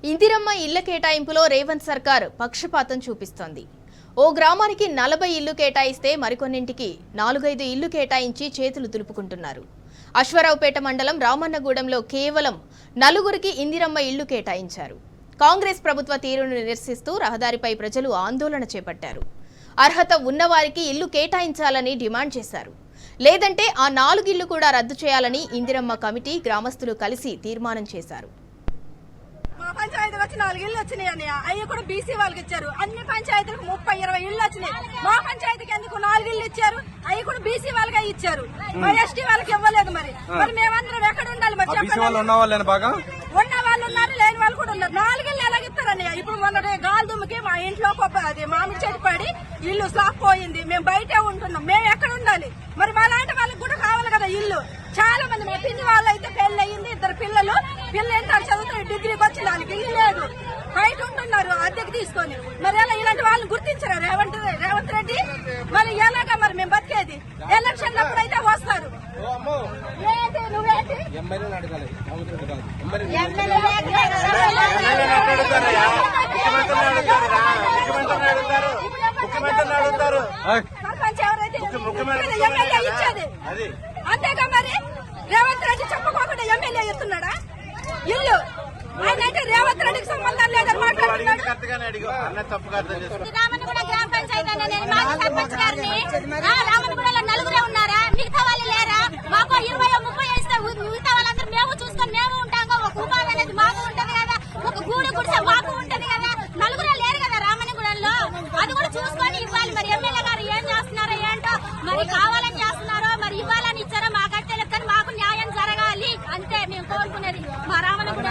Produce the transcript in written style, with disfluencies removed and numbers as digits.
ఇందిరమ్మ ఇళ్ల కేటాయింపులో రేవంత్ సర్కార్ పక్షపాతం చూపిస్తోంది. ఓ గ్రామానికి 40 ఇళ్లు కేటాయిస్తే మరికొన్నింటికి 4-5 ఇళ్లు కేటాయించి చేతులు దులుపుకుంటున్నారు. అశ్వరావుపేట మండలం రామన్నగూడెంలో కేవలం 4గురికి ఇందిరమ్మ ఇళ్లు కేటాయించారు. కాంగ్రెస్ ప్రభుత్వ తీరును నిరసిస్తూ రహదారిపై ప్రజలు ఆందోళన చేపట్టారు. అర్హత ఉన్నవారికి ఇల్లు కేటాయించాలని డిమాండ్ చేశారు. లేదంటే ఆ 4 ఇళ్లు కూడా రద్దు చేయాలని ఇందిరమ్మ కమిటీ గ్రామస్తులు కలిసి తీర్మానం చేశారు. మా పంచాయతీకి వచ్చి 4 ఇళ్లు వచ్చినాయి. అవి కూడా బీసీ వాళ్ళకి ఇచ్చారు. అన్ని పంచాయతీలకు 30-20 ఇళ్లు వచ్చినాయి. మా పంచాయతీకి ఎందుకు 4 ఇళ్లు ఇచ్చారు? అవి కూడా బీసీ వాళ్ళకే ఇచ్చారు. మరి ఎస్టీ వాళ్ళకి ఇవ్వలేదు. మరి మేమందరం ఎక్కడ ఉండాలి? మరి చెప్పండి. ఉన్న వాళ్ళు ఉన్నారు, లేని వాళ్ళు కూడా ఉన్నారు. 4 ఇళ్లు ఎలాగిస్తారని ఇప్పుడు మొన్న గాలిదుమ్ముకి మా ఇంట్లో అది మామిడి చెట్టు పడి ఇల్లు స్లాప్ పోయింది. మేము బయటే ఉంటున్నాం. మేము ఎక్కడ ఉండాలి? మరి వాళ్ళంటే వాళ్ళకి కూడా కావాలి కదా ఇల్లు. చాలా మంది మా పిన్ని వాళ్ళు అయితే పెళ్లి అయ్యింది, 2 పిల్లలు ఎంత చదువుతారు, డిగ్రీకి వచ్చి దానికి ఇల్లు లేదు, బయట ఉంటున్నారు అద్దెకి తీసుకొని. మరి ఎలా ఇలాంటి వాళ్ళని గుర్తించరా రేవంత్ రెడ్డి? మరి ఎలాగా మరి మేము బతికేది? ఎలక్షన్ అప్పుడు అయితే వస్తారు. నువ్వేంటి సర్పంచ్ ఎవరైతే ఎమ్మెల్యే ఇచ్చేది అంతేగా. మరి రేవంత్ రెడ్డి చెప్పకోకుండా ఎమ్మెల్యే ఇస్తున్నాడా ఇల్లు? ఆయన అంటే రేవంత్ రెడ్డికి సంబంధం లేదని మాట్లాడుతున్నాడు. రామన్నగూడ గ్రామ పంచాయతీ మాజీ సర్పంచ్ గారిని రామన్నగూడలో 4 ఉన్నారా? మిగతా వాళ్ళు లేరా? మాకు 20-30 ఇస్తే మిగతా వాళ్ళందరూ మేము చూసుకొని మేము ఉంటాము. ఒక ఉపాధి అనేది మాకు ఉంటది కదా, ఒక గూడు గుడిసె మాకు ఉంటది కదా. 4 లేరు కదా రామన్నగూడలో, అది కూడా చూసుకొని ఇవ్వాలి. మరి ఎమ్మెల్యే గారు ఏం చేస్తున్నారో ఏంటో, మరి కావాలని చేస్తున్నారో, మరి ఇవ్వాలని ఇచ్చారో మాకు అట్టే లెక్కని మాకు న్యాయం జరగాలి అంతే మేము కోరుకునేది మా రామన్నగూడ.